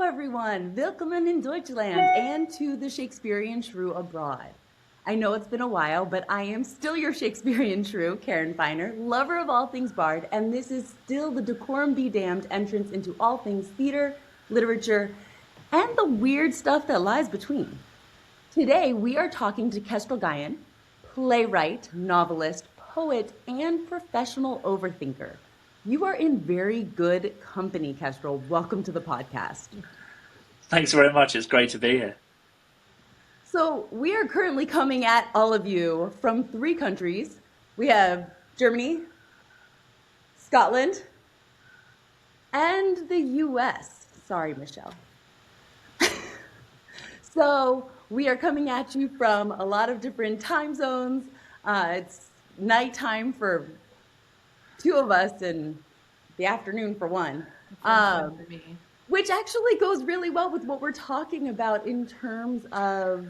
everyone. Willkommen in Deutschland and to the Shakespearean Shrew abroad. I know it's been a while, but I am still your Shakespearean Shrew, Karen Feiner, lover of all things Bard, and this is still the decorum be damned entrance into all things theater, literature, and the weird stuff that lies between. Today, we are talking to Kestral Gaian, playwright, novelist, poet, and professional overthinker. You are in very good company, Kestral. Welcome to the podcast. Thanks very much. It's great to be here. So we are currently coming at all of you from 3 countries. We have Germany, Scotland, and the US. Sorry, Michelle. So we are coming at you from a lot of different time zones. It's nighttime for 2 of us and the afternoon for one. For me. Which actually goes really well with what we're talking about in terms of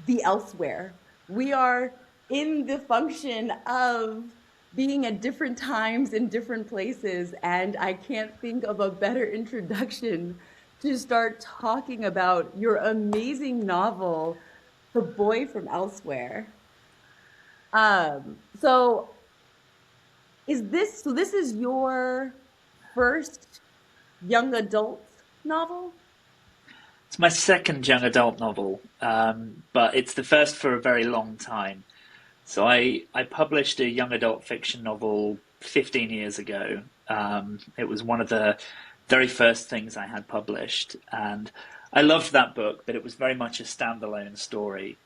the elsewhere. We are in the function of being at different times in different places, and I can't think of a better introduction to start talking about your amazing novel, The Boy from Elsewhere. So this is your first young adult novel? It's my second young adult novel, but it's the first for a very long time. So I published a young adult fiction novel 15 years ago. It was one of the very first things I had published, and I loved that book, but it was very much a standalone story.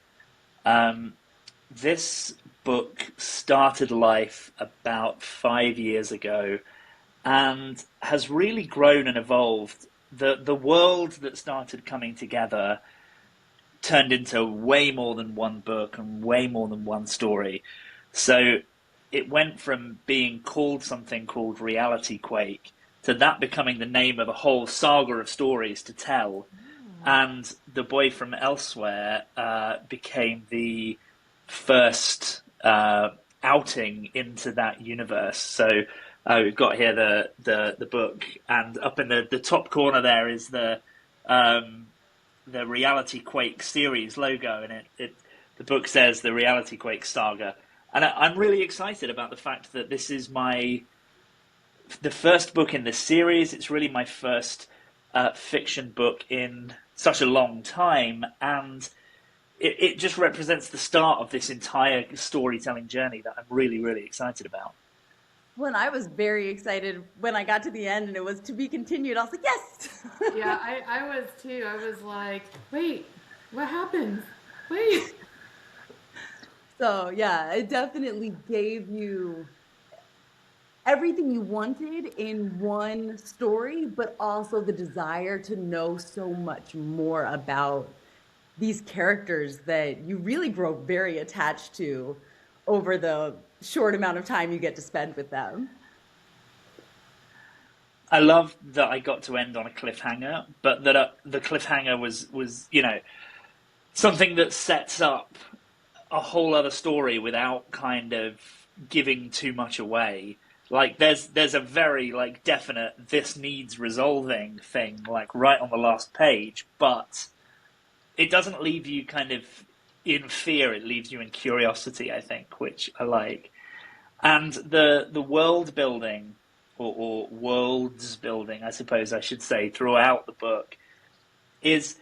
This book started life about 5 years ago and has really grown and evolved. The world that started coming together turned into way more than one book and way more than one story. So it went from being called something called Reality Quake to that becoming the name of a whole saga of stories to tell. And The Boy from Elsewhere became the first outing into that universe. So we've got here the book, and up in the top corner there is the Reality Quake series logo, and the book says the Reality Quake Saga. And I'm really excited about the fact that this is the first book in this series. It's really my first fiction book in such a long time, and it just represents the start of this entire storytelling journey that I'm really, really excited about. Well, and I was very excited when I got to the end and it was to be continued. I was like, yes! Yeah, I was too. I was like, wait, what happens? Wait. So, yeah, it definitely gave you everything you wanted in one story, but also the desire to know so much more about these characters that you really grow very attached to over the short amount of time you get to spend with them. I love that I got to end on a cliffhanger, but that the cliffhanger was something that sets up a whole other story without kind of giving too much away. Like there's a very definite this needs resolving thing right on the last page, but it doesn't leave you kind of in fear. It leaves you in curiosity, I think, which I like. And the world building, or worlds building, I suppose I should say, throughout the book is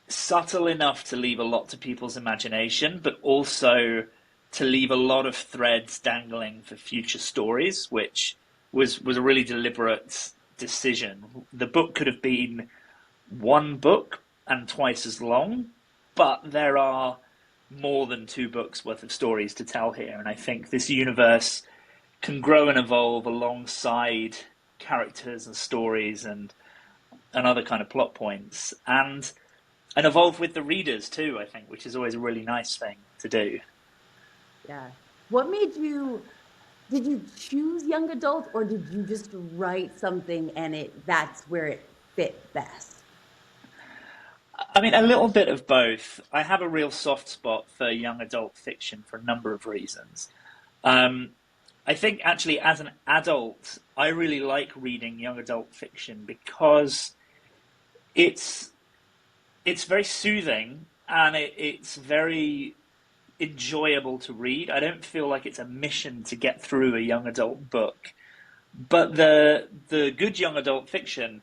subtle enough to leave a lot to people's imagination, but also to leave a lot of threads dangling for future stories, which was a really deliberate decision. The book could have been one book and twice as long, but there are more than 2 books worth of stories to tell here, and I think this universe can grow and evolve alongside characters and stories and other kind of plot points, and evolve with the readers too, I think, which is always a really nice thing to do. Yeah. What made you, did you choose young adult, or did you just write something and that's where it fit best? I mean, a little bit of both. I have a real soft spot for young adult fiction for a number of reasons. I think actually as an adult, I really like reading young adult fiction because it's very soothing, and it's very enjoyable to read. I don't feel like it's a mission to get through a young adult book, but the good young adult fiction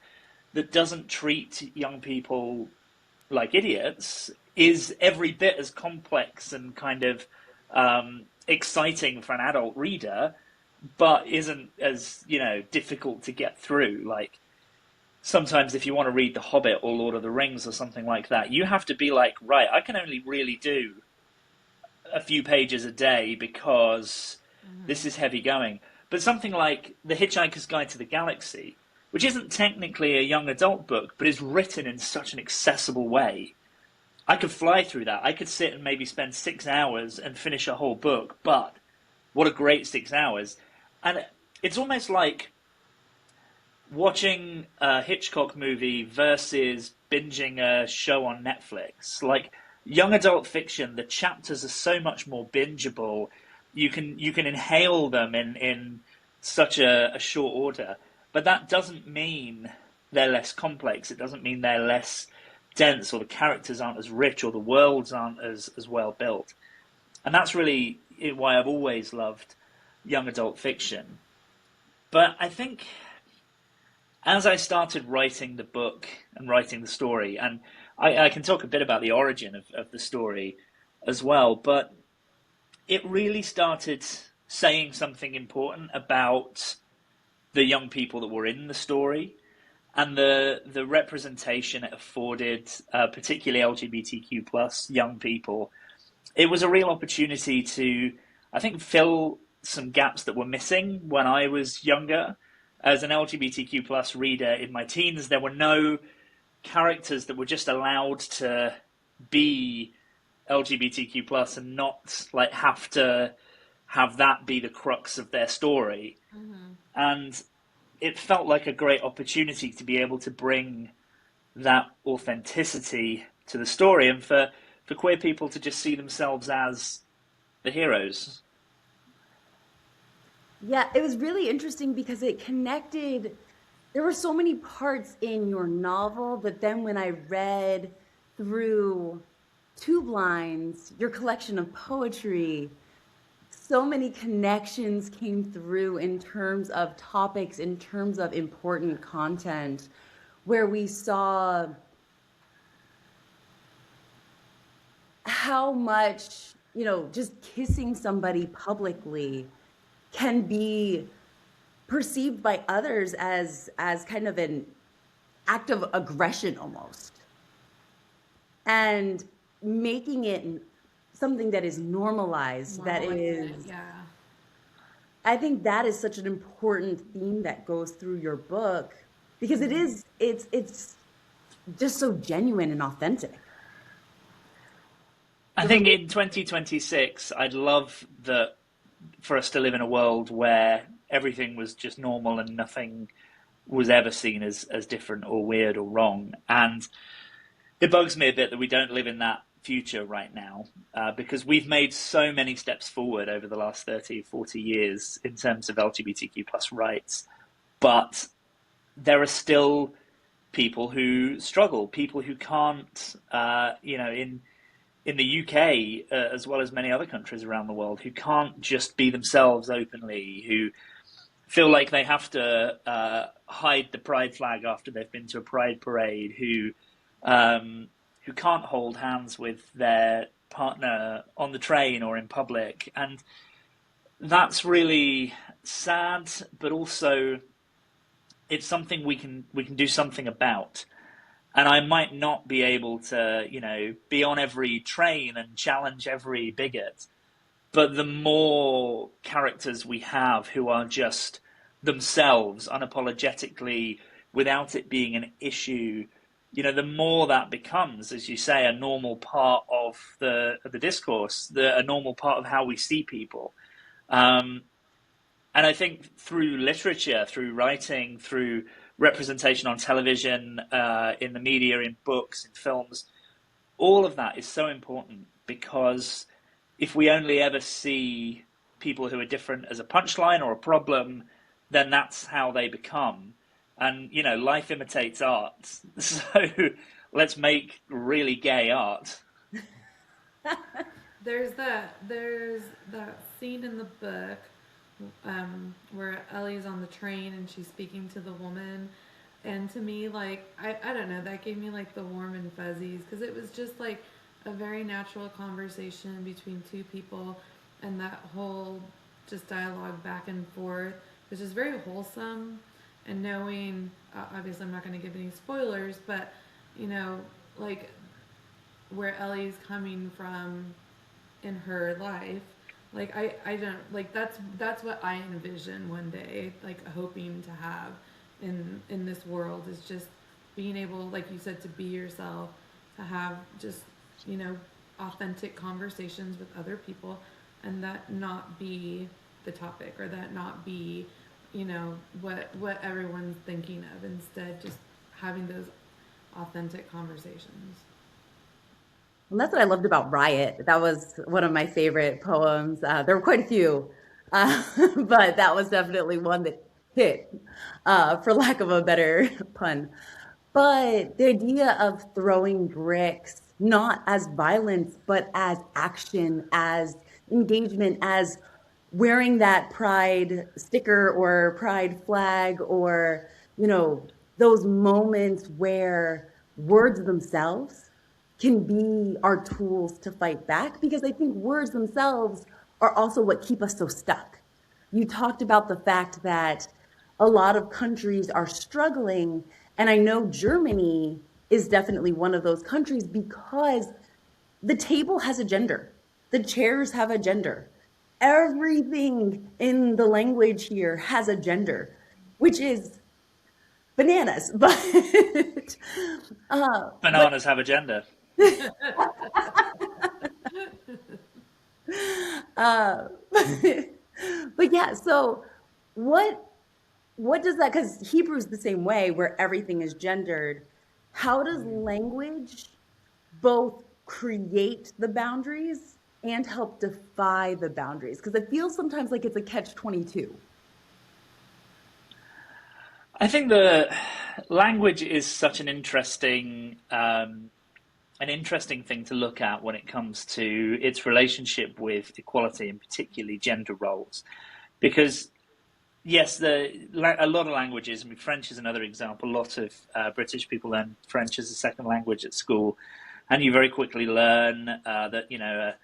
that doesn't treat young people like idiots is every bit as complex and kind of exciting for an adult reader, but isn't as, difficult to get through. Like, sometimes if you want to read The Hobbit or Lord of the Rings or something like that, you have to be like, right, I can only really do a few pages a day because this is heavy going. But something like The Hitchhiker's Guide to the Galaxy, which isn't technically a young adult book, but is written in such an accessible way, I could fly through that. I could sit and maybe spend 6 hours and finish a whole book, but what a great 6 hours. And it's almost like watching a Hitchcock movie versus binging a show on Netflix. Like, young adult fiction, the chapters are so much more bingeable. You can inhale them in such a short order. But that doesn't mean they're less complex. It doesn't mean they're less dense, or the characters aren't as rich, or the worlds aren't as well built. And that's really why I've always loved young adult fiction. But I think as I started writing the book and writing the story, and I can talk a bit about the origin of the story as well, but it really started saying something important about the young people that were in the story, and the representation it afforded, particularly LGBTQ plus young people. It was a real opportunity to, I think, fill some gaps that were missing when I was younger. As an LGBTQ plus reader in my teens, there were no characters that were just allowed to be LGBTQ plus and not like have to have that be the crux of their story. And it felt like a great opportunity to be able to bring that authenticity to the story, and for queer people to just see themselves as the heroes. Yeah, it was really interesting because it connected. There were so many parts in your novel, but then when I read through Tubelines, your collection of poetry, so many connections came through in terms of topics, in terms of important content, where we saw how much, just kissing somebody publicly can be perceived by others as kind of an act of aggression almost. And making it something that is normalized, that is, yeah. I think that is such an important theme that goes through your book, because it's just so genuine and authentic. I think in 2026, I'd love for us to live in a world where everything was just normal and nothing was ever seen as different or weird or wrong. And it bugs me a bit that we don't live in that future right now, because we've made so many steps forward over the last 30, 40 years in terms of LGBTQ plus rights. But there are still people who struggle, people who can't, in the UK, as well as many other countries around the world, who can't just be themselves openly, who feel like they have to hide the pride flag after they've been to a pride parade, who can't hold hands with their partner on the train or in public. And that's really sad, but also it's something we can do something about. And I might not be able to, be on every train and challenge every bigot, but the more characters we have who are just themselves, unapologetically, without it being an issue, the more that becomes, as you say, a normal part of the discourse, a normal part of how we see people. And I think through literature, through writing, through representation on television, in the media, in books, in films, all of that is so important, because if we only ever see people who are different as a punchline or a problem, then that's how they become. And, life imitates art. So let's make really gay art. There's that scene in the book where Ellie's on the train and she's speaking to the woman, and to me, like, I don't know, that gave me like the warm and fuzzies, because it was just like a very natural conversation between two people, and that whole just dialogue back and forth was just very wholesome. And knowing, obviously I'm not going to give any spoilers, but like where Ellie's coming from in her life, like I don't, like, that's what I envision one day, like hoping to have in this world, is just being able, like you said, to be yourself, to have just authentic conversations with other people, and that not be the topic, or that not be what everyone's thinking of. Instead, just having those authentic conversations. And that's what I loved about Riot. That was one of my favorite poems. There were quite a few, but that was definitely one that hit, for lack of a better pun. But the idea of throwing bricks, not as violence, but as action, as engagement, as wearing that pride sticker or pride flag, or, those moments where words themselves can be our tools to fight back, because I think words themselves are also what keep us so stuck. You talked about the fact that a lot of countries are struggling, and I know Germany is definitely one of those countries, because the table has a gender, the chairs have a gender, everything in the language here has a gender, which is bananas. Bananas have a gender. uh, but yeah, so what does that, because Hebrew's the same way, where everything is gendered. How does language both create the boundaries and help defy the boundaries? Because it feels sometimes like it's a catch-22. I think the language is such an interesting thing to look at when it comes to its relationship with equality, and particularly gender roles. Because yes, a lot of languages. I mean, French is another example. A lot of British people learn French as a second language at school, and you very quickly learn that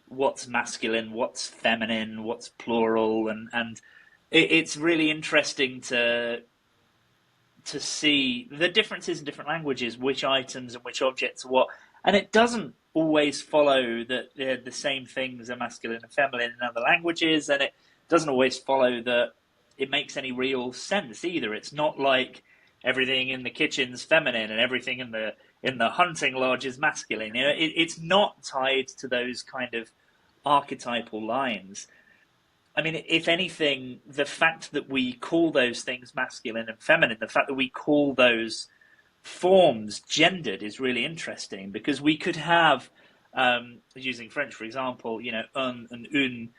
what's masculine, what's feminine, what's plural, and it's really interesting to see the differences in different languages, which items and which objects are what. And it doesn't always follow that the same things are masculine and feminine in other languages, and it doesn't always follow that it makes any real sense either. It's not like everything in the kitchen's feminine and everything in the hunting lodge is masculine. It's not tied to those kind of archetypal lines. I mean, if anything, the fact that we call those things masculine and feminine, the fact that we call those forms gendered, is really interesting, because we could have, using French, for example, un and une,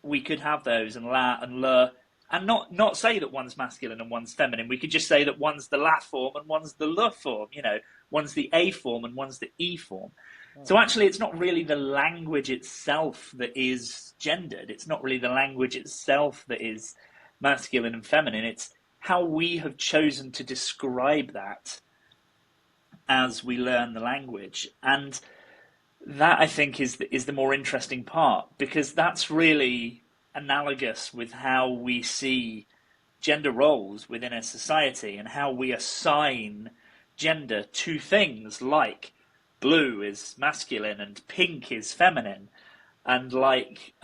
we could have those, and la and le, and not say that one's masculine and one's feminine. We could just say that one's the la form and one's the le form, one's the a form and one's the e form. So actually, it's not really the language itself that is gendered. It's not really the language itself that is masculine and feminine. It's how we have chosen to describe that as we learn the language. And that, I think, is the more interesting part, because that's really analogous with how we see gender roles within a society, and how we assign gender to things like blue is masculine and pink is feminine, and like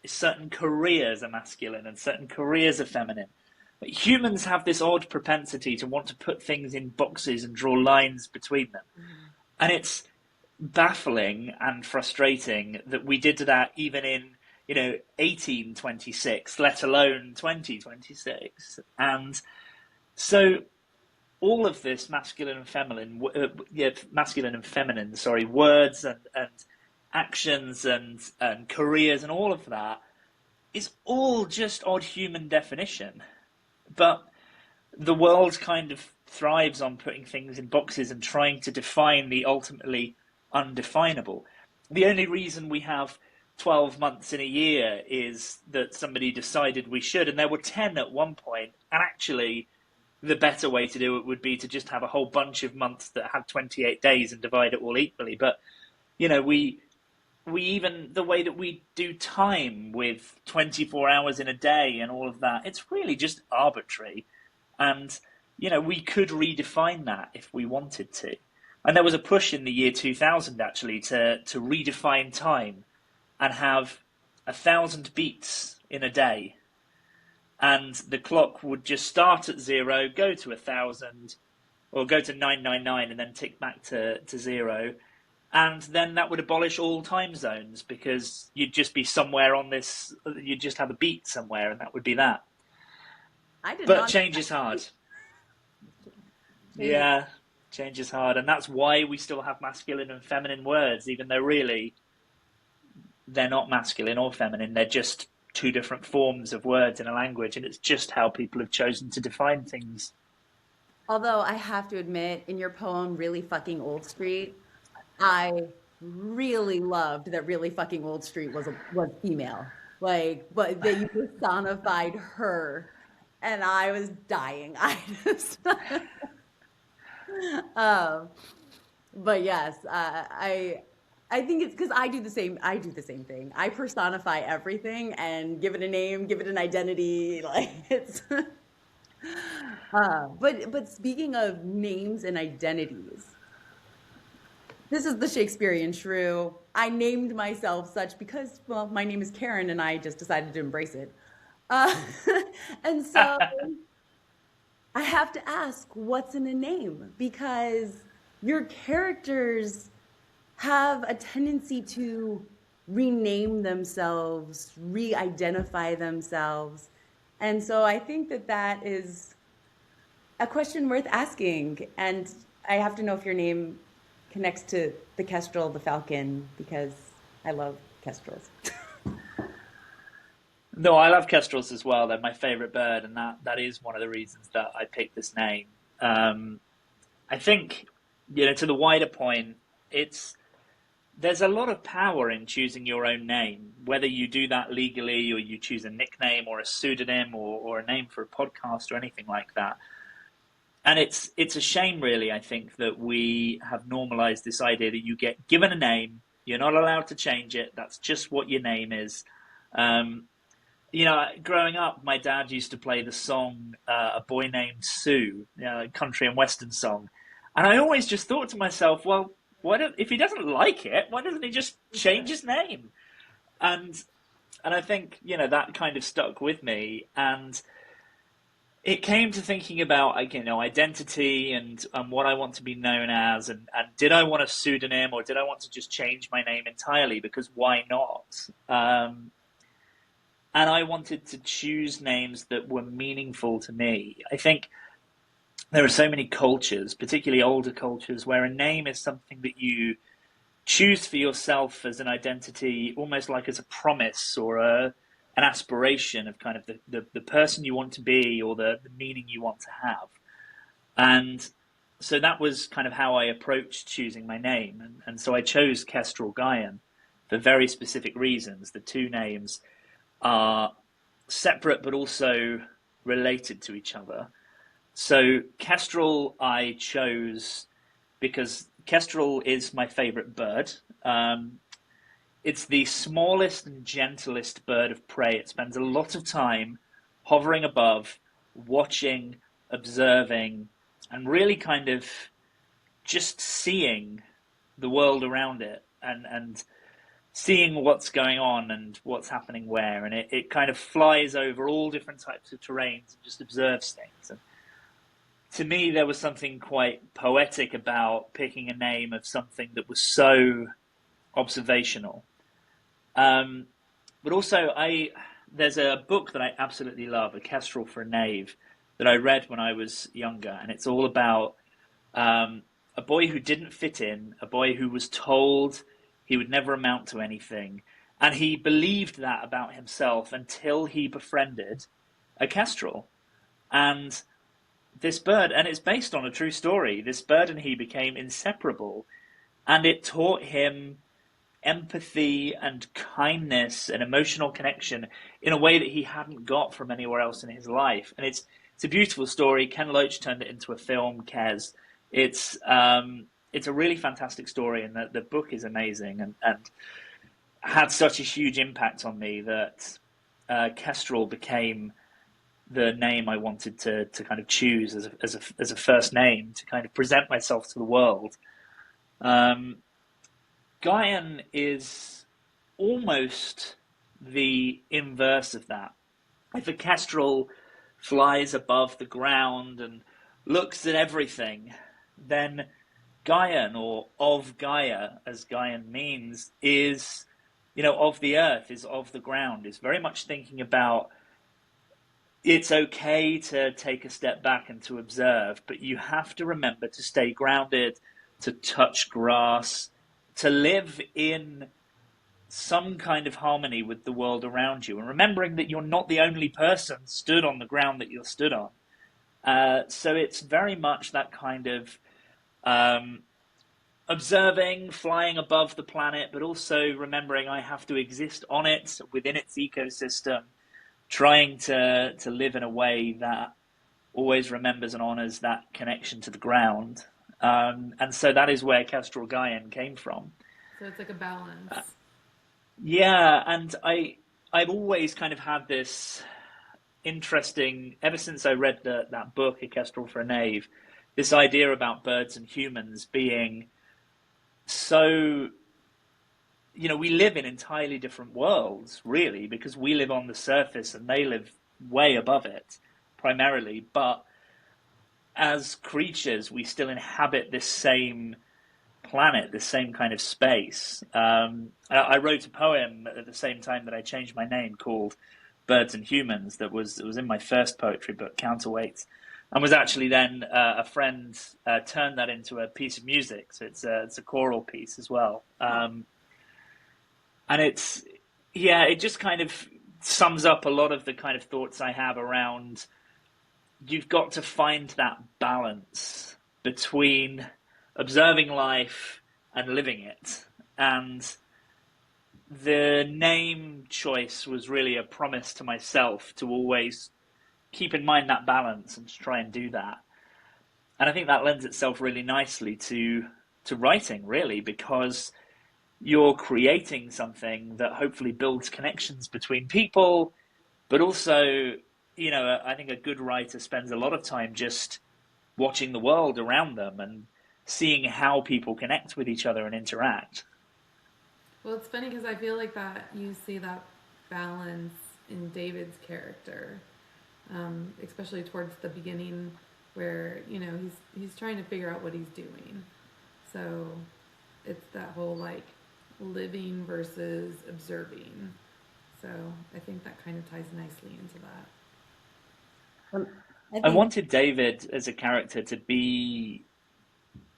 certain careers are masculine and certain careers are feminine. But humans have this odd propensity to want to put things in boxes and draw lines between them. And it's baffling and frustrating that we did that even in 1826, let alone 2026. And so all of this masculine and feminine, words and actions and careers and all of that is all just odd human definition. But the world kind of thrives on putting things in boxes and trying to define the ultimately undefinable. The only reason we have 12 months in a year is that somebody decided we should, and there were 10 at one point, and actually the better way to do it would be to just have a whole bunch of months that have 28 days and divide it all equally. But, we even, the way that we do time with 24 hours in a day and all of that, it's really just arbitrary. And, we could redefine that if we wanted to. And there was a push in the year 2000, actually, to redefine time and have 1,000 beats in a day. And the clock would just start at 0, go to 1,000, or go to 999 and then tick back to 0. And then that would abolish all time zones, because you'd just be somewhere on this, you'd just have a beat somewhere, and that would be that. But change is hard. Yeah, change is hard. And that's why we still have masculine and feminine words, even though really they're not masculine or feminine. They're just two different forms of words in a language, and it's just how people have chosen to define things. Although I have to admit, in your poem, Really Fucking Old Street, I really loved that Really Fucking Old Street was female. Like, but that you personified her, and I was dying. But yes, I think it's because I do the same thing. I personify everything and give it a name, give it an identity. Like it's. But speaking of names and identities, this is the Shakespearean shrew. I named myself such because, well, my name is Karen, and I just decided to embrace it. And so I have to ask, what's in a name? Because your characters have a tendency to rename themselves, re-identify themselves. And so I think that is a question worth asking. And I have to know if your name connects to the Kestral, the falcon, because I love Kestrels. No, I love kestrels as well. They're my favorite bird, and that is one of the reasons that I picked this name. I think, to the wider point, there's a lot of power in choosing your own name, whether you do that legally or you choose a nickname or a pseudonym or a name for a podcast or anything like that. And it's a shame, really, I think, that we have normalized this idea that you get given a name, you're not allowed to change it, that's just what your name is. Growing up, my dad used to play the song A Boy Named Sue, a country and western song. And I always just thought to myself, well, if he doesn't like it, why doesn't he just change his name? And I think, that kind of stuck with me. And it came to thinking about, identity and what I want to be known as. And did I want a pseudonym, or did I want to just change my name entirely? Because why not? And I wanted to choose names that were meaningful to me. I think there are so many cultures, particularly older cultures, where a name is something that you choose for yourself as an identity, almost like as a promise or an aspiration of kind of the person you want to be, or the meaning you want to have. And so that was kind of how I approached choosing my name. And so I chose Kestral Gaian for very specific reasons. The two names are separate but also related to each other. So Kestral I chose because Kestral is my favorite bird. It's the smallest and gentlest bird of prey. It spends a lot of time hovering above, watching, observing, and really kind of just seeing the world around it and seeing what's going on and what's happening where. And it kind of flies over all different types of terrains and just observes things. And to me, there was something quite poetic about picking a name of something that was so observational. But also, there's a book that I absolutely love, A Kestrel for a Knave, that I read when I was younger. And it's all about a boy who didn't fit in, a boy who was told he would never amount to anything. And he believed that about himself until he befriended a kestrel. And this bird, and it's based on a true story. This bird and he became inseparable, and it taught him empathy and kindness and emotional connection in a way that he hadn't got from anywhere else in his life. And it's a beautiful story. Ken Loach turned it into a film, Kes. It's a really fantastic story, and the book is amazing, and had such a huge impact on me that Kestral became the name I wanted to kind of choose as a first name to kind of present myself to the world. Gaian is almost the inverse of that. If a kestrel flies above the ground and looks at everything, then Gaian, or of Gaia, as Gaian means, is, of the earth, is of the ground, is very much thinking about it's okay to take a step back and to observe, but you have to remember to stay grounded, to touch grass, to live in some kind of harmony with the world around you, and remembering that you're not the only person stood on the ground that you're stood on. So it's very much that kind of observing, flying above the planet, but also remembering I have to exist on it, within its ecosystem, trying to live in a way that always remembers and honors that connection to the ground. And so that is where Kestral Gaian came from. So it's like a balance. Yeah, and I've always kind of had this interesting, ever since I read that book, A Kestrel for a Knave, this idea about birds and humans being so, we live in entirely different worlds, really, because we live on the surface and they live way above it, primarily. But as creatures, we still inhabit this same planet, this same kind of space. I wrote a poem at the same time that I changed my name called Birds and Humans that was in my first poetry book, Counterweights, and was actually then a friend turned that into a piece of music. So it's a choral piece as well. And it just kind of sums up a lot of the kind of thoughts I have around you've got to find that balance between observing life and living it. And the name choice was really a promise to myself to always keep in mind that balance and to try and do that. And I think that lends itself really nicely to writing, really, because you're creating something that hopefully builds connections between people, but also, I think a good writer spends a lot of time just watching the world around them and seeing how people connect with each other and interact. Well, it's funny because I feel like that you see that balance in David's character, especially towards the beginning, where he's trying to figure out what he's doing. So it's that whole like living versus observing. So I think that kind of ties nicely into that. I wanted David as a character to be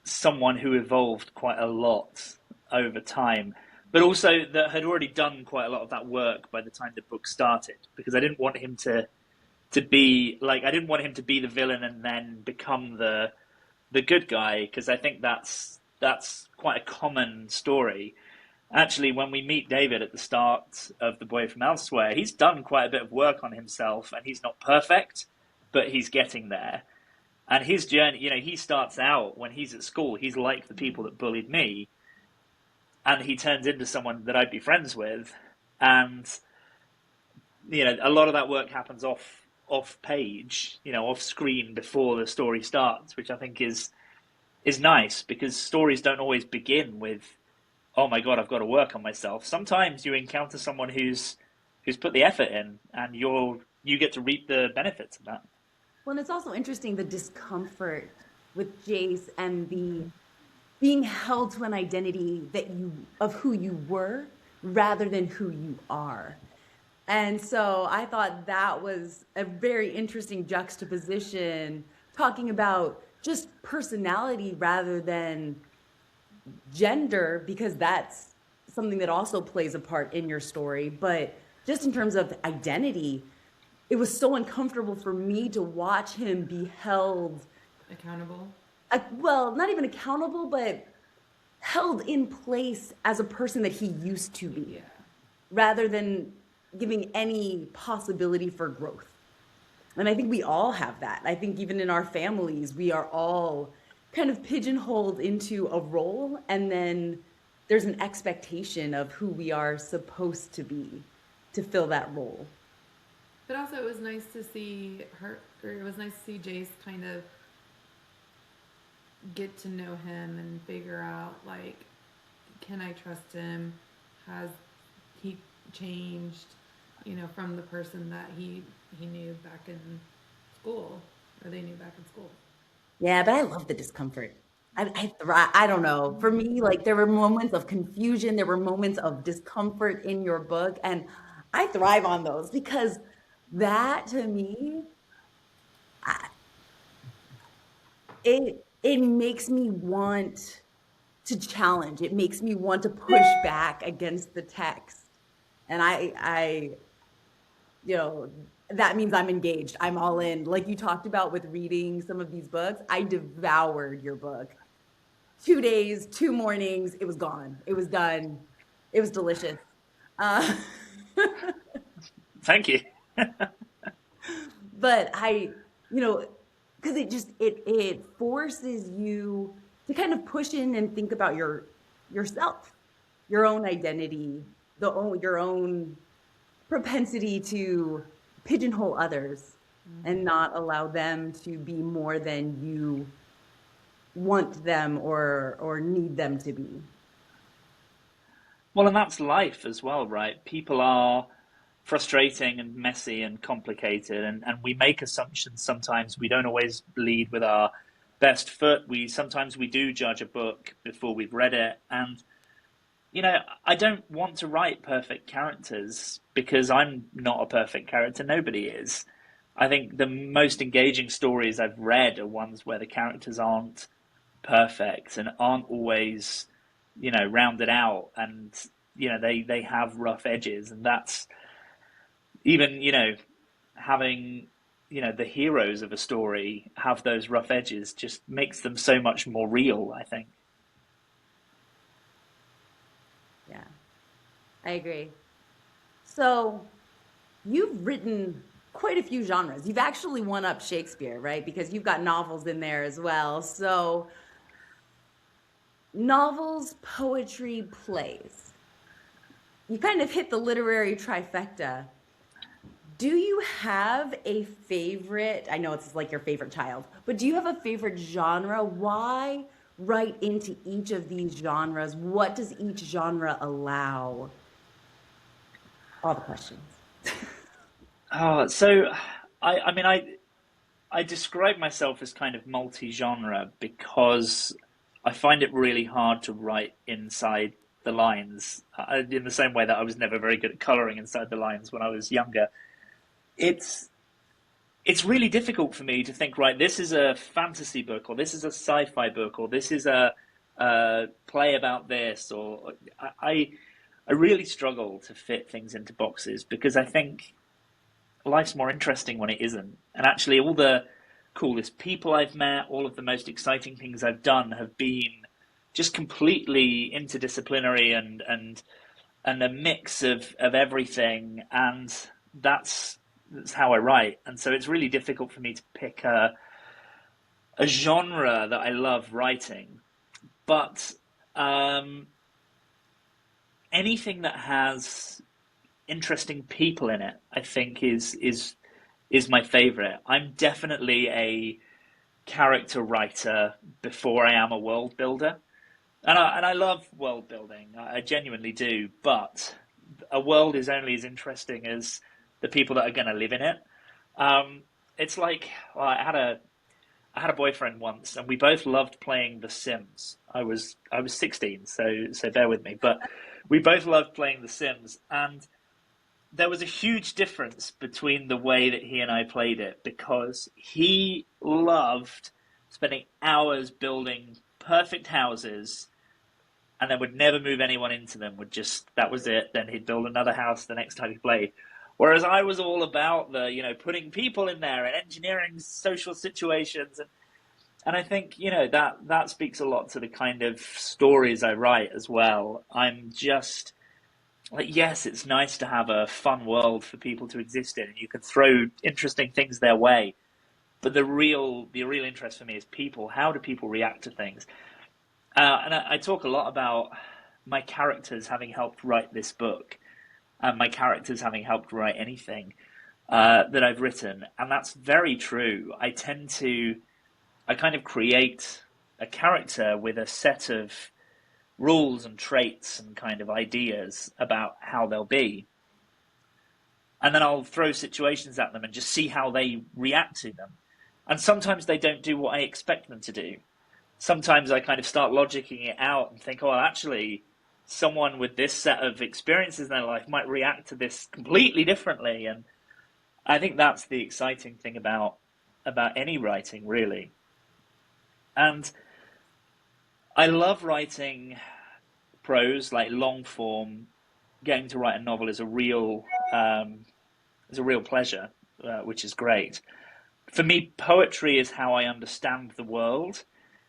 someone who evolved quite a lot over time, but also that had already done quite a lot of that work by the time the book started, because I didn't want him to be like, I didn't want him to be the villain and then become the good guy, because I think that's quite a common story. Actually, when we meet David at the start of The Boy from Elsewhere, he's done quite a bit of work on himself, and he's not perfect, but he's getting there. And his journey, he starts out when he's at school, he's like the people that bullied me, and he turns into someone that I'd be friends with. And, a lot of that work happens off page, off screen before the story starts, which I think is nice, because stories don't always begin with, oh my God, I've got to work on myself. Sometimes you encounter someone who's put the effort in, and you get to reap the benefits of that. Well, and it's also interesting, the discomfort with Jace and the being held to an identity of who you were rather than who you are. And so I thought that was a very interesting juxtaposition, talking about just personality rather than gender, because that's something that also plays a part in your story. But just in terms of identity, it was so uncomfortable for me to watch him be held, Accountable. well, not even accountable, but held in place as a person that he used to be, Yeah. rather than giving any possibility for growth. And I think we all have that. I think even in our families, we are all kind of pigeonholed into a role, and then there's an expectation of who we are supposed to be to fill that role. But also, it was nice to see her, or it was nice to see Jace kind of get to know him and figure out, like, can I trust him? Has he changed, from the person that he knew back in school, or they knew back in school? Yeah, but I love the discomfort. I don't know. For me, like there were moments of confusion, there were moments of discomfort in your book, and I thrive on those because that to me, I, it makes me want to challenge. It makes me want to push back against the text, and you know, that means I'm engaged. I'm all in. Like you talked about with reading some of these books, I devoured your book. 2 days, 2 mornings, it was gone. It was done. It was delicious. Uh, Thank you. but because it forces you to kind of push in and think about yourself, your own identity, your own propensity to pigeonhole others and not allow them to be more than you want them or need them to be. Well, and that's life as well, right? People are frustrating and messy and complicated, and we make assumptions sometimes. We don't always lead with our best foot. Sometimes we do judge a book before we've read it. And, I don't want to write perfect characters because I'm not a perfect character. Nobody is. I think the most engaging stories I've read are ones where the characters aren't perfect and aren't always, rounded out, and they have rough edges, and that's even having the heroes of a story have those rough edges just makes them so much more real, I think. Yeah, I agree. So you've written quite a few genres. You've actually won up Shakespeare, right? Because you've got novels in there as well. So novels, poetry, plays. You kind of hit the literary trifecta. Do you have a favorite? I know it's like your favorite child, but do you have a favorite genre? Why write into each of these genres? What does each genre allow? All the questions. Oh, so I mean, I describe myself as kind of multi-genre because I find it really hard to write inside the lines. In the same way that I was never very good at coloring inside the lines when I was younger. It's it's really difficult for me to think, right, this is a fantasy book, or this is a sci-fi book, or this is a play about this, or I really struggle to fit things into boxes because I think life's more interesting when it isn't. And actually, all the coolest people I've met, all of the most exciting things I've done have been just completely interdisciplinary and a mix of everything. And that's how I write. And so it's really difficult for me to pick a genre that I love writing. But anything that has interesting people in it, I think is my favorite. I'm definitely a character writer before I am a world builder, and I love world building. I genuinely do, but a world is only as interesting as the people that are going to live in it. Um, it's like, well, I had a boyfriend once, and we both loved playing The Sims. I was 16, so bear with me, but we both loved playing The Sims, and there was a huge difference between the way that he and I played it because he loved spending hours building perfect houses and then would never move anyone into them. Would just, that was it. Then he'd build another house the next time he played. Whereas I was all about the, putting people in there and engineering social situations. And I think, that speaks a lot to the kind of stories I write as well. I'm just like, yes, it's nice to have a fun world for people to exist in, and you can throw interesting things their way. But the real interest for me is people. How do people react to things? And I talk a lot about my characters having helped write this book, and my characters having helped write anything that I've written, and that's very true. I kind of create a character with a set of rules and traits and kind of ideas about how they'll be. And then I'll throw situations at them and just see how they react to them. And sometimes they don't do what I expect them to do. Sometimes I kind of start logicking it out and think, oh, actually, someone with this set of experiences in their life might react to this completely differently. And I think that's the exciting thing about any writing, really. And I love writing prose, like long form. Getting to write a novel is a real pleasure, which is great. For me, poetry is how I understand the world,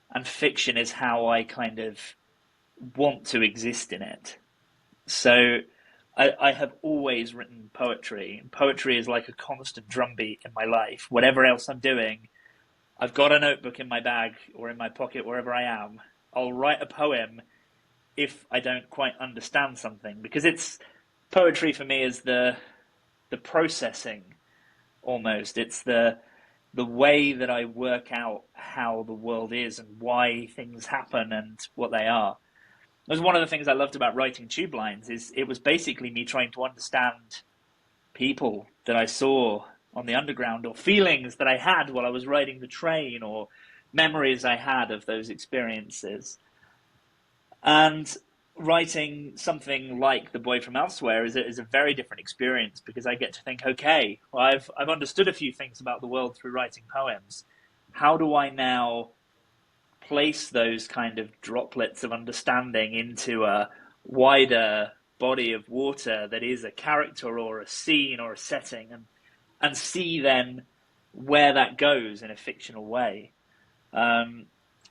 and fiction is how I kind of want to exist in it. So I have always written poetry. Poetry is like a constant drumbeat in my life. Whatever else I'm doing, I've got a notebook in my bag or in my pocket, wherever I am. I'll write a poem if I don't quite understand something, because poetry for me is the processing almost. It's the way that I work out how the world is and why things happen and what they are. It was one of the things I loved about writing Tubelines, is it was basically me trying to understand people that I saw on the underground, or feelings that I had while I was riding the train, or memories I had of those experiences. And writing something like The Boy from Elsewhere is a very different experience, because I get to think, okay, well, I've understood a few things about the world through writing poems. How do I now place those kind of droplets of understanding into a wider body of water that is a character or a scene or a setting, and see then where that goes in a fictional way,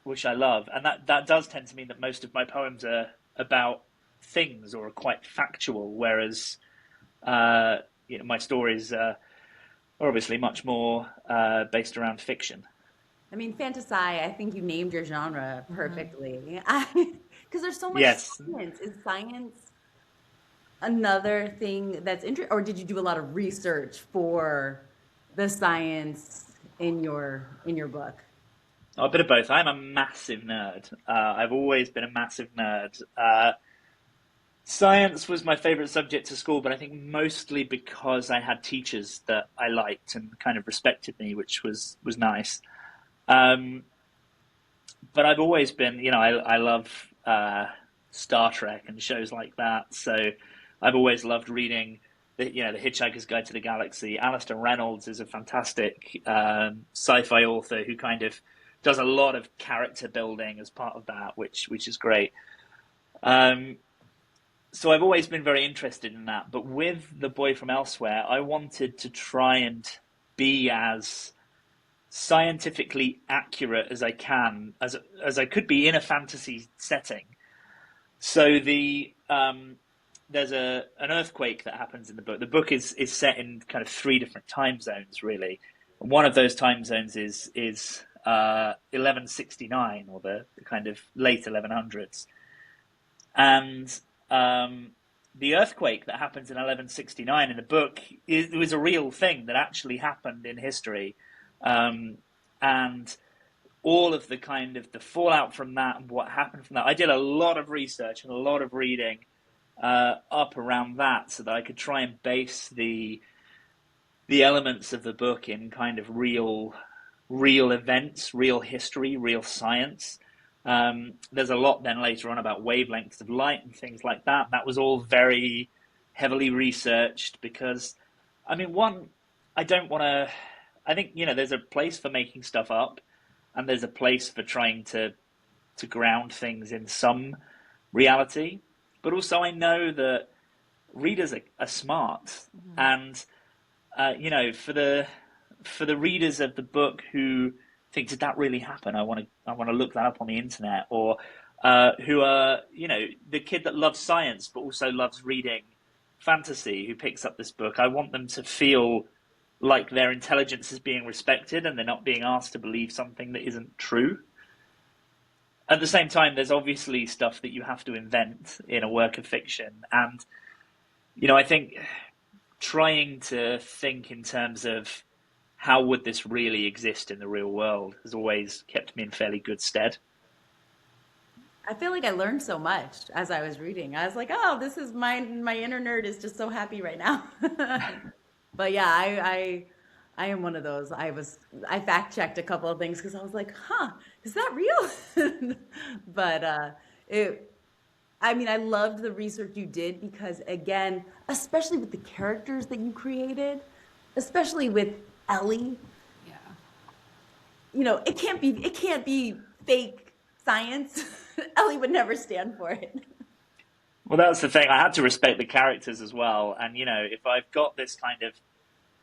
which I love. And that does tend to mean that most of my poems are about things or are quite factual, whereas my stories are obviously much more based around fiction. I mean, fantasy, I think you named your genre perfectly. Because there's so much Yes. science. Is science another thing that's interesting, or did you do a lot of research for the science in your book? A bit of both. I'm a massive nerd. I've always been a massive nerd. Science was my favorite subject to school, but I think mostly because I had teachers that I liked and kind of respected me, which was nice. Um, but I've always been, I love Star Trek and shows like that. So I've always loved reading the Hitchhiker's Guide to the Galaxy. Alistair Reynolds is a fantastic sci-fi author who kind of does a lot of character building as part of that, which is great. So I've always been very interested in that. But with The Boy from Elsewhere, I wanted to try and be as scientifically accurate as I can, as I could be in a fantasy setting. So there's an earthquake that happens in the book. The book is set in kind of 3 different time zones, really. And one of those time zones is 1169, or the kind of late 1100s. And the earthquake that happens in 1169 in the book, it was a real thing that actually happened in history. And all of the kind of the fallout from that and what happened from that, I did a lot of research and a lot of reading up around that, so that I could try and base the elements of the book in kind of real events, real history, real science. There's a lot then later on about wavelengths of light and things like that. That was all very heavily researched, because, I mean, I don't want to. I think there's a place for making stuff up, and there's a place for trying to ground things in some reality. But also, I know that readers are smart, and for the readers of the book who think, did that really happen? I want to look that up on the internet, or who are the kid that loves science but also loves reading fantasy who picks up this book. I want them to feel like their intelligence is being respected and they're not being asked to believe something that isn't true. At the same time, there's obviously stuff that you have to invent in a work of fiction, and I think trying to think in terms of how would this really exist in the real world has always kept me in fairly good stead. I feel like I learned so much as I was reading. I was like, oh, this is my inner nerd is just so happy right now. But yeah, I am one of those. I fact checked a couple of things because I was like, huh, is that real? But it I mean, I loved the research you did because again, especially with the characters that you created, especially with Ellie, Yeah. it can't be fake science. Ellie would never stand for it. Well, that's the thing. I had to respect the characters as well. And, if I've got this kind of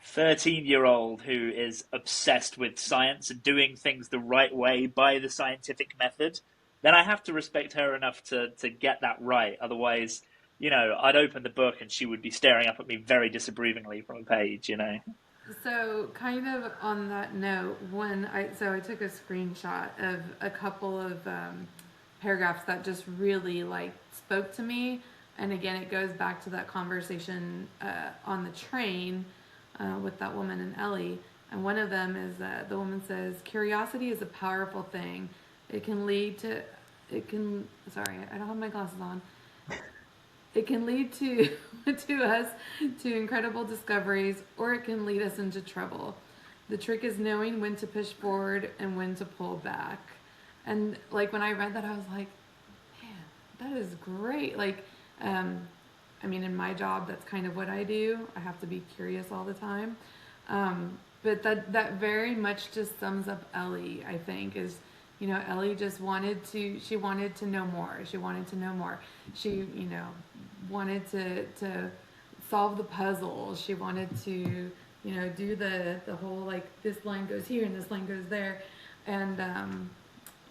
13-year-old who is obsessed with science and doing things the right way by the scientific method, then I have to respect her enough to get that right. Otherwise, I'd open the book and she would be staring up at me very disapprovingly from a page. So, kind of on that note, I took a screenshot of a couple of paragraphs that just really like spoke to me, and again, it goes back to that conversation on the train with that woman and Ellie. And one of them is that the woman says, "Curiosity is a powerful thing. It can lead to, it can. Sorry, I don't have my glasses on." It can lead to us to incredible discoveries, or it can lead us into trouble. The trick is knowing when to push forward and when to pull back. And like when I read that, I was like, man, that is great. Like, I mean, in my job, that's kind of what I do. I have to be curious all the time. But that very much just sums up Ellie, I think, is, Ellie just wanted to know more. She wanted to know more. She, wanted to solve the puzzle. She wanted to, do the whole, like, this line goes here and this line goes there. And,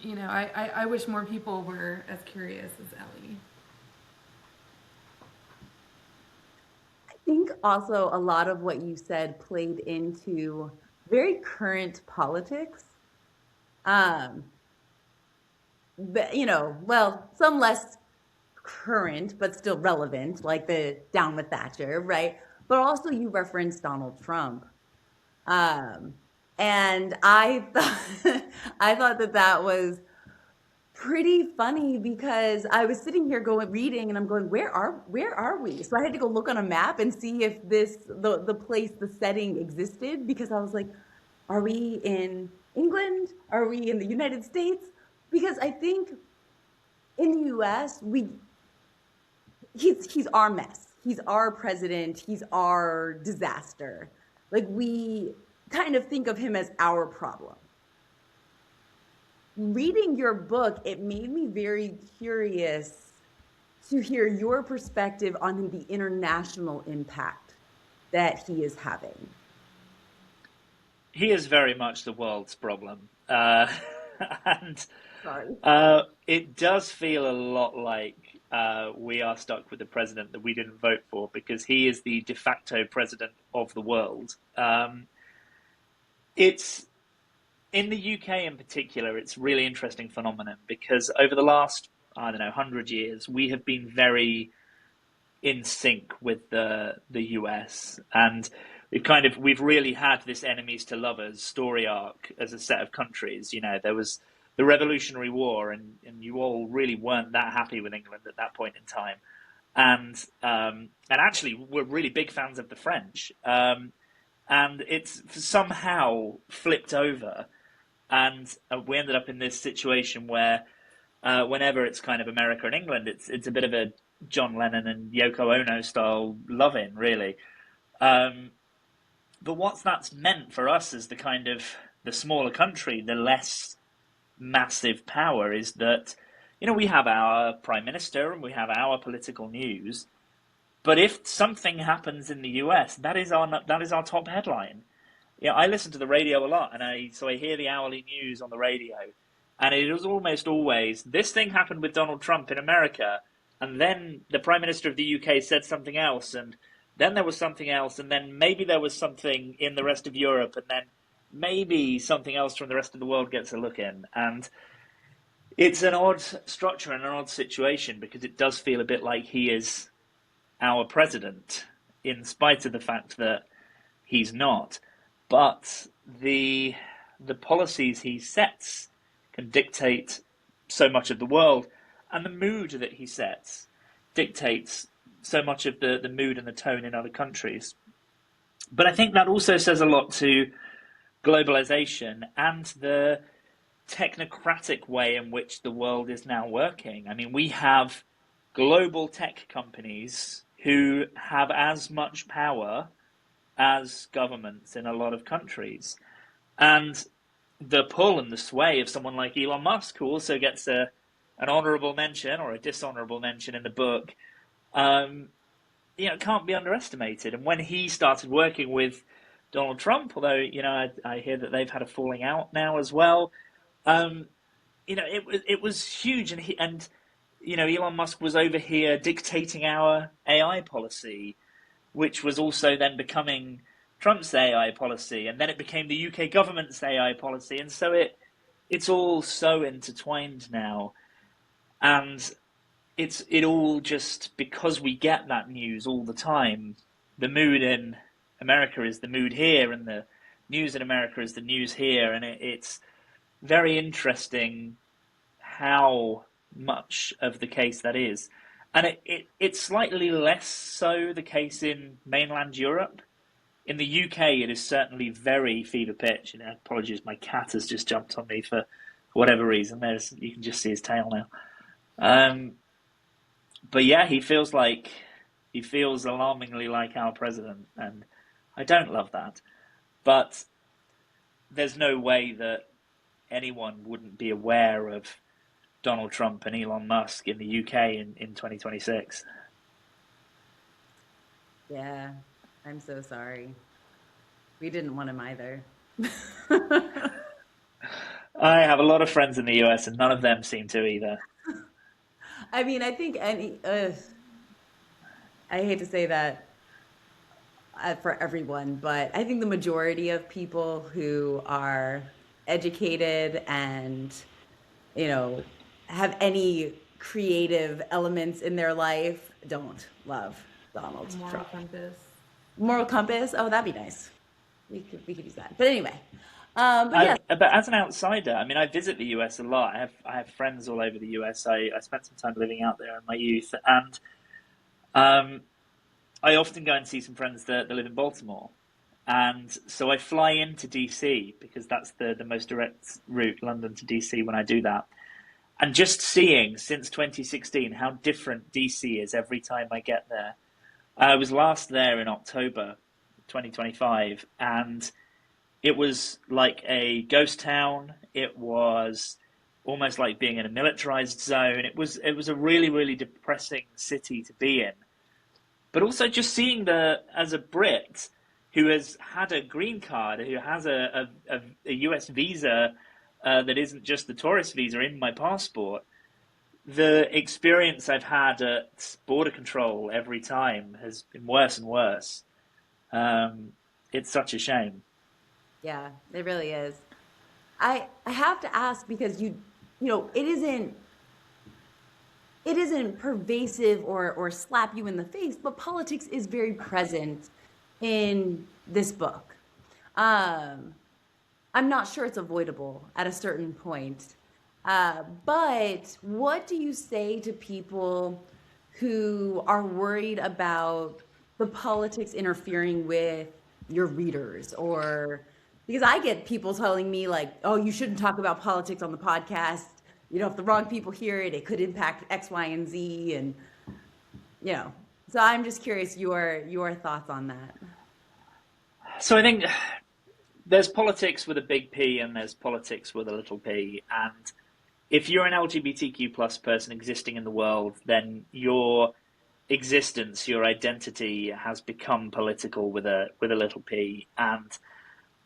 I wish more people were as curious as Ellie. I think also a lot of what you said played into very current politics. Um, but, well, some less current, but still relevant, like the Down with Thatcher, right? But also you referenced Donald Trump. Um, and I thought, I thought that was pretty funny because I was sitting here reading and I'm going, where are we? So I had to go look on a map and see if the place, the setting existed, because I was like, are we in England? Are we in the United States? Because I think in the US, he's our mess. He's our president. He's our disaster. Like, we kind of think of him as our problem. Reading your book, it made me very curious to hear your perspective on the international impact that he is having. He is very much the world's problem. And Sorry. it does feel a lot like we are stuck with the president that we didn't vote for, because he is the de facto president of the world. It's in the UK in particular, it's a really interesting phenomenon because over the last, I don't know, 100 years, we have been very in sync with the US, and we've really had this enemies to lovers story arc as a set of countries. There was the Revolutionary War, and you all really weren't that happy with England at that point in time, and actually were really big fans of the French, and it's somehow flipped over, and we ended up in this situation where whenever it's kind of America and England, it's a bit of a John Lennon and Yoko Ono style loving, really. But what that's meant for us as the smaller country, the less massive power, is that we have our prime minister and we have our political news, But if something happens in the US, that is our top headline. Yeah, I listen to the radio a lot, and I hear the hourly news on the radio, and it is almost always this thing happened with Donald Trump in America, and then the Prime Minister of the UK said something else, and then there was something else, and then maybe there was something in the rest of Europe, and then maybe something else from the rest of the world gets a look in. And it's an odd structure and an odd situation because it does feel a bit like he is our president, in spite of the fact that he's not. But the policies he sets can dictate so much of the world, and the mood that he sets dictates so much of the mood and the tone in other countries. But I think that also says a lot to globalization and the technocratic way in which the world is now working. I mean, we have global tech companies who have as much power as governments in a lot of countries. And the pull and the sway of someone like Elon Musk, who also gets an honorable mention or a dishonorable mention in the book, can't be underestimated. And when he started working with Donald Trump, although, I hear that they've had a falling out now as well, it was huge. And Elon Musk was over here dictating our AI policy, which was also then becoming Trump's AI policy, and then it became the UK government's AI policy, and so it's all so intertwined now, and it all just because we get that news all the time. The mood in America is the mood here, and the news in America is the news here, and it's very interesting how much of the case that is. And it's slightly less so the case in mainland Europe. In the UK, it is certainly very fever pitch. Apologies, my cat has just jumped on me for whatever reason. You can just see his tail now. But yeah, he feels alarmingly like our president, and I don't love that. But there's no way that anyone wouldn't be aware of Donald Trump and Elon Musk in the UK in 2026. Yeah, I'm so sorry. We didn't want him either. I have a lot of friends in the US, and none of them seem to either. I mean, I think I hate to say that for everyone, but I think the majority of people who are educated and, have any creative elements in their life don't love Donald Trump. Moral compass. Oh, that'd be nice. We could use that. But anyway, but as an outsider, I mean, I visit the US a lot. I have friends all over the US. I spent some time living out there in my youth, and I often go and see some friends that live in Baltimore. And so I fly into DC because that's the most direct route, London to DC, when I do that. And just seeing since 2016 how different DC is every time I get there. I was last there in October 2025, and it was like a ghost town. It was almost like being in a militarized zone. It was a really, really depressing city to be in. But also just seeing as a Brit who has had a green card, who has a US visa that isn't just the tourist visa in my passport, the experience I've had at border control every time has been worse and worse. It's such a shame. Yeah, it really is. I have to ask because it isn't pervasive or slap you in the face, but politics is very present in this book. I'm not sure it's avoidable at a certain point. But what do you say to people who are worried about the politics interfering with your readers? Or because I get people telling me like, oh, you shouldn't talk about politics on the podcast. If the wrong people hear it, it could impact X, Y, and Z. And, so I'm just curious your thoughts on that. So I think there's politics with a big P and there's politics with a little p. And if you're an LGBTQ plus person existing in the world, then your existence, your identity has become political with a little p, and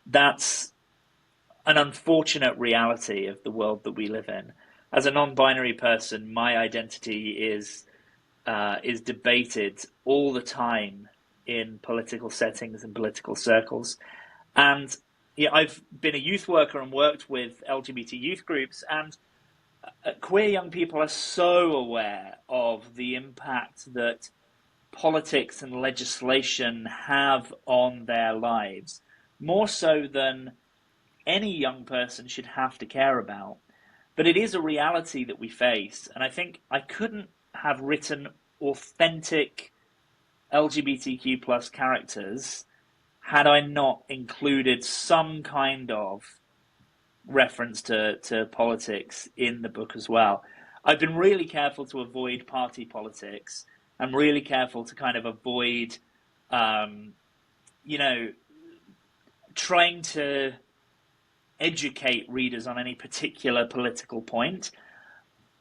that's an unfortunate reality of the world that we live in. As a non-binary person, my identity is debated all the time in political settings and political circles. And yeah, I've been a youth worker and worked with LGBT youth groups, and queer young people are so aware of the impact that politics and legislation have on their lives, more so than any young person should have to care about. But it is a reality that we face, and I think I couldn't have written authentic LGBTQ plus characters had I not included some kind of reference to politics in the book as well. I've been really careful to avoid party politics. I'm really careful to kind of avoid, trying to educate readers on any particular political point.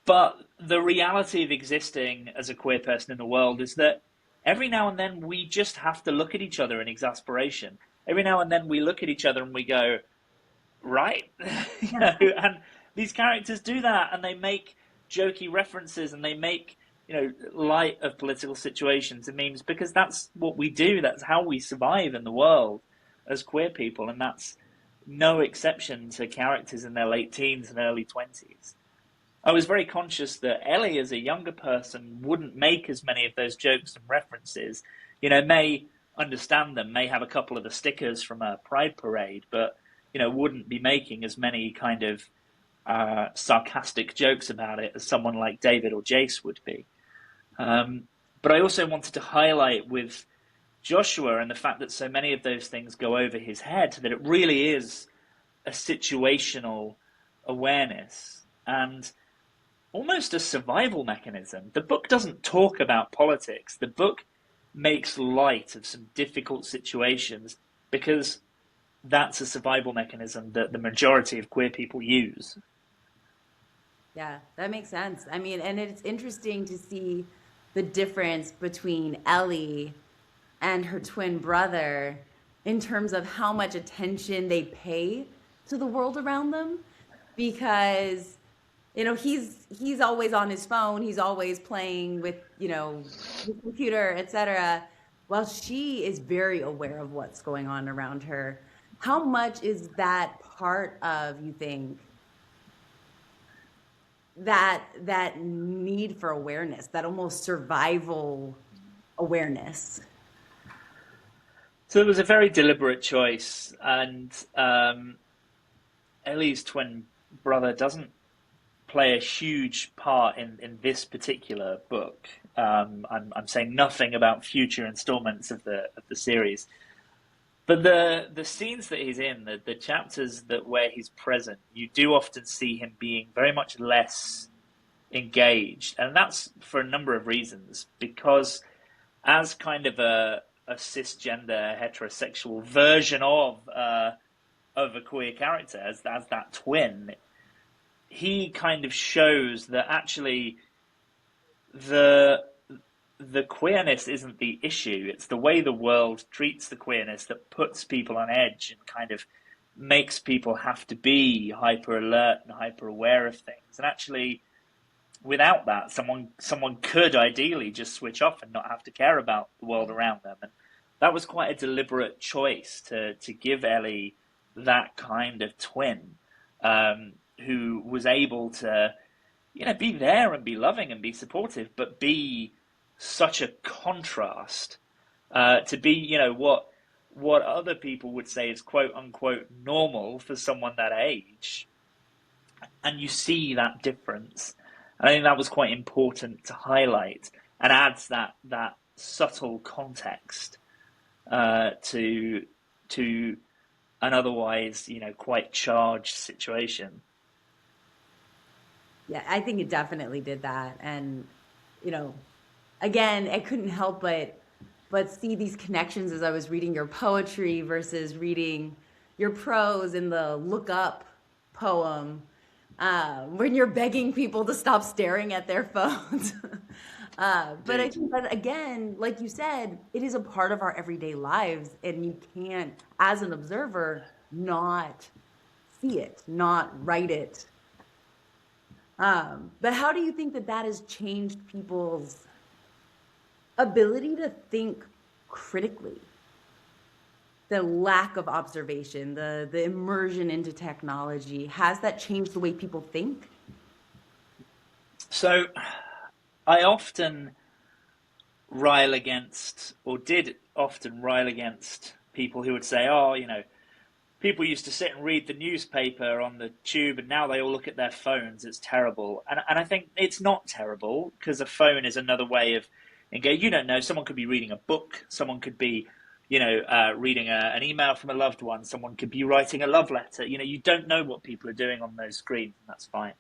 But the reality of existing as a queer person in the world is that every now and then we just have to look at each other in exasperation. Every now and then we look at each other and we go, right? And these characters do that, and they make jokey references, and they make light of political situations and memes, because that's what we do. That's how we survive in the world as queer people, and that's no exception to characters in their late teens and early 20s. I was very conscious that Ellie, as a younger person, wouldn't make as many of those jokes and references. May understand them, may have a couple of the stickers from a pride parade, but wouldn't be making as many kind of sarcastic jokes about it as someone like David or Jace would be. But I also wanted to highlight with Joshua and the fact that so many of those things go over his head, that it really is a situational awareness and almost a survival mechanism. The book doesn't talk about politics. The book makes light of some difficult situations because that's a survival mechanism that the majority of queer people use. Yeah, that makes sense. I mean, and it's interesting to see the difference between Ellie and her twin brother in terms of how much attention they pay to the world around them, because he's always on his phone, he's always playing with his computer, etc., while she is very aware of what's going on around her. How much is that part of, you think, that need for awareness, that almost survival awareness? So it was a very deliberate choice, and Ellie's twin brother doesn't play a huge part in this particular book. I'm saying nothing about future installments of the series, but the scenes that he's in, the chapters where he's present, you do often see him being very much less engaged, and that's for a number of reasons. Because as kind of a cisgender heterosexual version of a queer character, as that twin, he kind of shows that actually the queerness isn't the issue. It's the way the world treats the queerness that puts people on edge and kind of makes people have to be hyper alert and hyper aware of things. And actually, without that, someone could ideally just switch off and not have to care about the world around them. And that was quite a deliberate choice to give Ellie that kind of twin, who was able to, be there and be loving and be supportive, but be such a contrast, to be, what other people would say is quote unquote normal for someone that age. And you see that difference. And I think that was quite important to highlight, and adds that subtle context to an otherwise, quite charged situation. Yeah, I think it definitely did that. And, again, I couldn't help but see these connections as I was reading your poetry versus reading your prose in the Look Up poem, when you're begging people to stop staring at their phones. But I think that, again, like you said, it is a part of our everyday lives, and you can't, as an observer, not see it, not write it. But how do you think that that has changed people's ability to think critically? The lack of observation, the immersion into technology, has that changed the way people think? So I often rile against, or did often rile against, people who would say, oh, people used to sit and read the newspaper on the tube and now they all look at their phones. It's terrible. And I think it's not terrible, because a phone is another way of engaging. You don't know. Someone could be reading a book. Someone could be, reading an email from a loved one. Someone could be writing a love letter. You don't know what people are doing on those screens, and that's fine.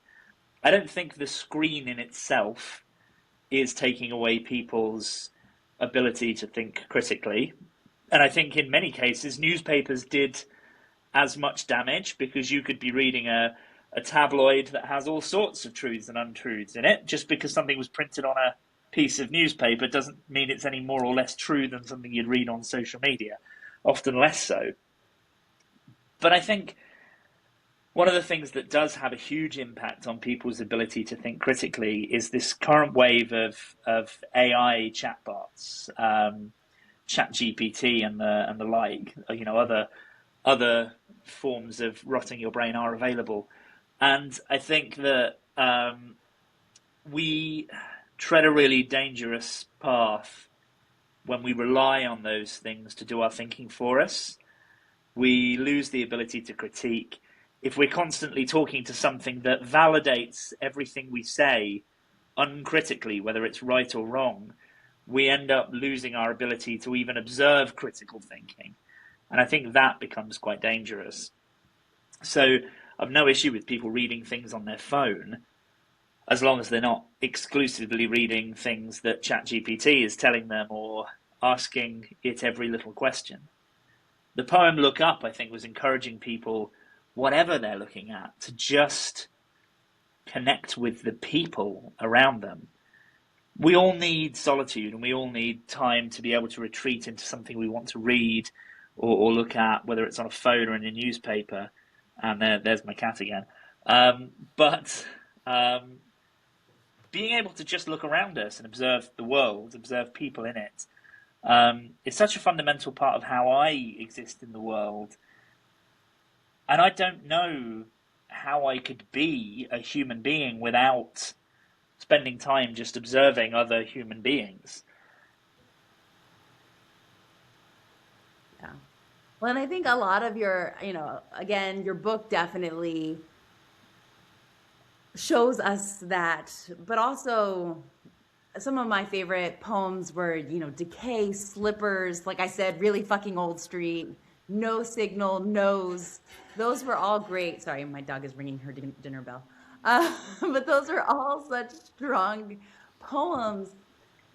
I don't think the screen in itself is taking away people's ability to think critically. And I think in many cases, newspapers did as much damage, because you could be reading a tabloid that has all sorts of truths and untruths in it. Just because something was printed on a piece of newspaper doesn't mean it's any more or less true than something you'd read on social media, often less so. But I think one of the things that does have a huge impact on people's ability to think critically is this current wave of AI chatbots, ChatGPT and the like. Other forms of rotting your brain are available, and I think that we tread a really dangerous path when we rely on those things to do our thinking for us. We lose the ability to critique. If we're constantly talking to something that validates everything we say uncritically, whether it's right or wrong, we end up losing our ability to even observe critical thinking. And I think that becomes quite dangerous. So I've no issue with people reading things on their phone, as long as they're not exclusively reading things that ChatGPT is telling them or asking it every little question. The poem Look Up, I think, was encouraging people, whatever they're looking at, to just connect with the people around them. We all need solitude, and we all need time to be able to retreat into something we want to read or look at, whether it's on a phone or in a newspaper. And there's my cat again. But being able to just look around us and observe the world, observe people in it, is such a fundamental part of how I exist in the world. And I don't know how I could be a human being without spending time just observing other human beings. Yeah. Well, and I think a lot of your, again, your book definitely shows us that, but also some of my favorite poems were, Decay, Slippers, like I said, Really Fucking Old Street, No Signal, Nose. Those were all great. Sorry, my dog is ringing her dinner bell. But those are all such strong poems.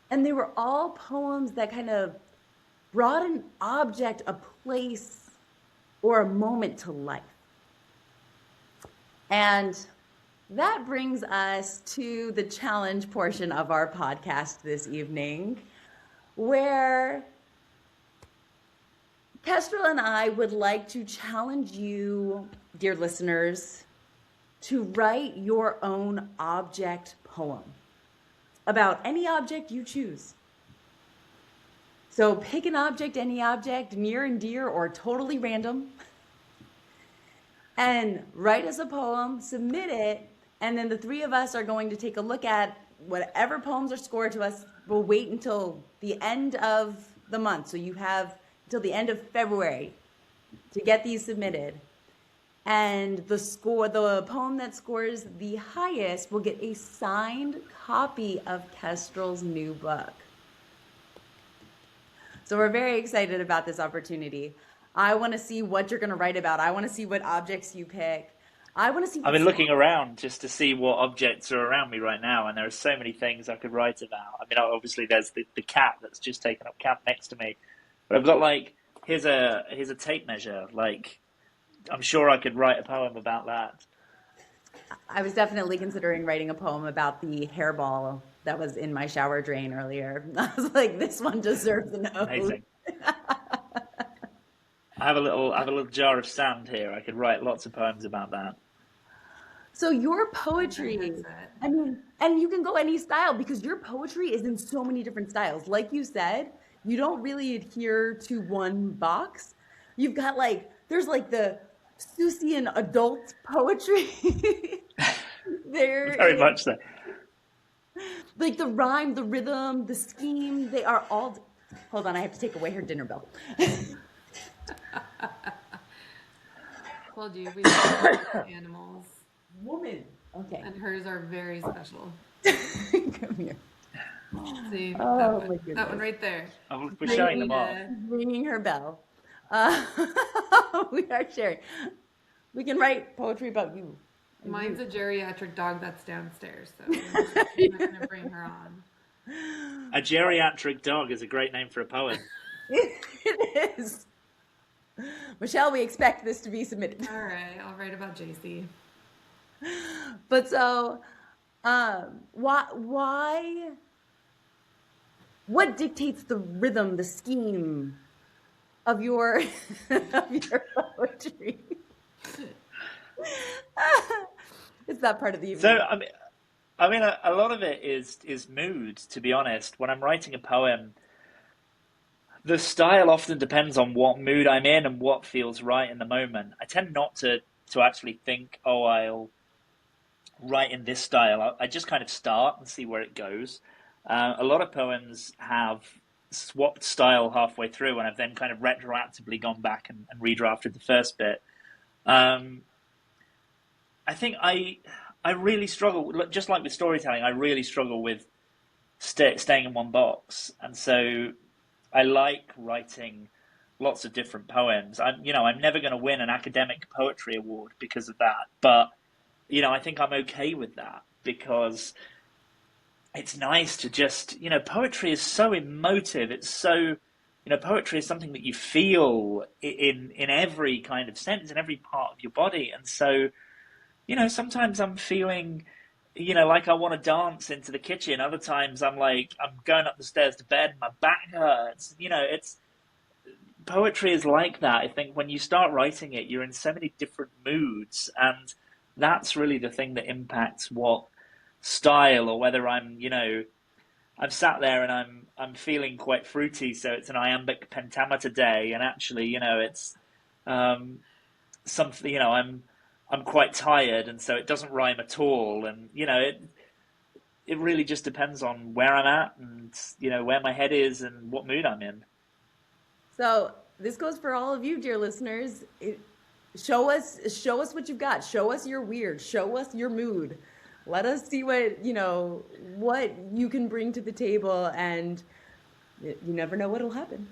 And they were all poems that kind of brought an object, a place, or a moment to life. And that brings us to the challenge portion of our podcast this evening, where Kestral and I would like to challenge you, dear listeners, to write your own object poem about any object you choose. So pick an object, any object, near and dear or totally random, and write us a poem, submit it, and then the three of us are going to take a look at whatever poems are scored to us. We'll wait until the end of the month. So you have until the end of February to get these submitted. And the poem that scores the highest will get a signed copy of Kestral's new book. So we're very excited about this opportunity. I want to see what you're going to write about. I want to see what objects you pick. I want to see. I've been looking around just to see what objects are around me right now, and there are so many things I could write about. I mean, obviously there's the cat that's just taken up camp next to me, but I've got here's a tape measure. I'm sure I could write a poem about that. I was definitely considering writing a poem about the hairball that was in my shower drain earlier. I was like, this one deserves an ode. Amazing. I have a little jar of sand here. I could write lots of poems about that. So your poetry, Headset. I mean, and you can go any style because your poetry is in so many different styles. Like you said, you don't really adhere to one box. You've got like, there's like the Seussian adult poetry. There Very is much so. like the rhyme, the rhythm, the scheme, they are all. Hold on, I have to take away her dinner bell. Told you we love animals, Woman. Okay. and hers are very special. Come here. See, Oh, that my one, goodness. that one right there. We're showing them off. Ringing her bell. We are sharing. We can write poetry about you. Mine's a geriatric dog that's downstairs, so I'm not going to bring her on. A geriatric dog is a great name for a poem. It is. Michelle, we expect this to be submitted. All right, I'll write about JC. But so, why, what dictates the rhythm, the scheme of your, of your poetry? It's that part of the evening. So I mean, a lot of it is mood. To be honest, when I'm writing a poem, the style often depends on what mood I'm in and what feels right in the moment. I tend not to actually think, oh, I'll write in this style. I just kind of start and see where it goes. A lot of poems have swapped style halfway through, and I've then kind of retroactively gone back and redrafted the first bit. I think I really struggle, just like with storytelling, I really struggle with staying in one box. And so I like writing lots of different poems. I'm never going to win an academic poetry award because of that. But, I think I'm okay with that because it's nice to just, poetry is so emotive. It's so, poetry is something that you feel in every kind of sense, in every part of your body. And so, sometimes I'm feeling, like I want to dance into the kitchen. Other times I'm like, I'm going up the stairs to bed, my back hurts. It's poetry is like that. I think when you start writing it, you're in so many different moods, and that's really the thing that impacts what style, or whether I'm, I'm sat there and I'm feeling quite fruity, so it's an iambic pentameter day, and actually, it's something, I'm quite tired, and so it doesn't rhyme at all. And it really just depends on where I'm at, and where my head is and what mood I'm in. So this goes for all of you, dear listeners. Show us what you've got. Show us your weird. Show us your mood. Let us see what you can bring to the table, and you never know what'll happen.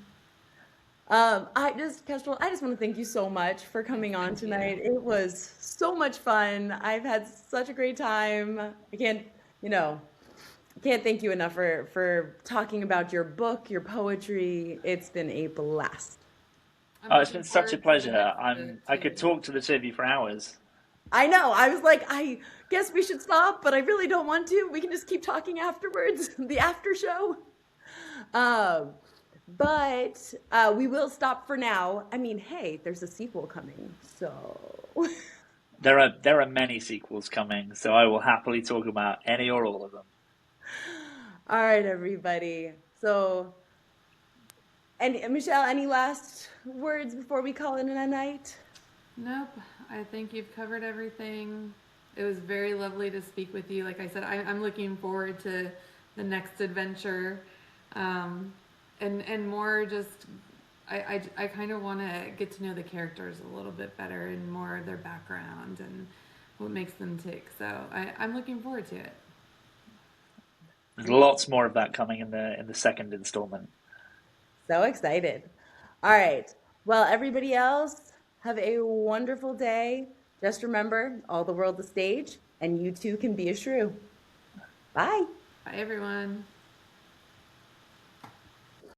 Kestral, I just want to thank you so much for coming on tonight. It was so much fun. I've had such a great time. I can't thank you enough for talking about your book, your poetry. It's been a blast. It's been such a pleasure. I could talk to the two of you for hours. I know. I was like, I guess we should stop, but I really don't want to. We can just keep talking afterwards, the after show. But we will stop for now. I mean, hey, there's a sequel coming, so There are many sequels coming, so I will happily talk about any or all of them. all right, everybody. So, and Michelle, any last words before we call it a night? Nope. I think you've covered everything. It was very lovely to speak with you. Like I said, I'm looking forward to the next adventure. And more just, I kind of want to get to know the characters a little bit better and more of their background and what makes them tick. So I'm looking forward to it. There's lots more of that coming in the second installment. So excited. All right. Well, everybody else, have a wonderful day. Just remember, all the world's a stage, and you too can be a shrew. Bye. Bye, everyone.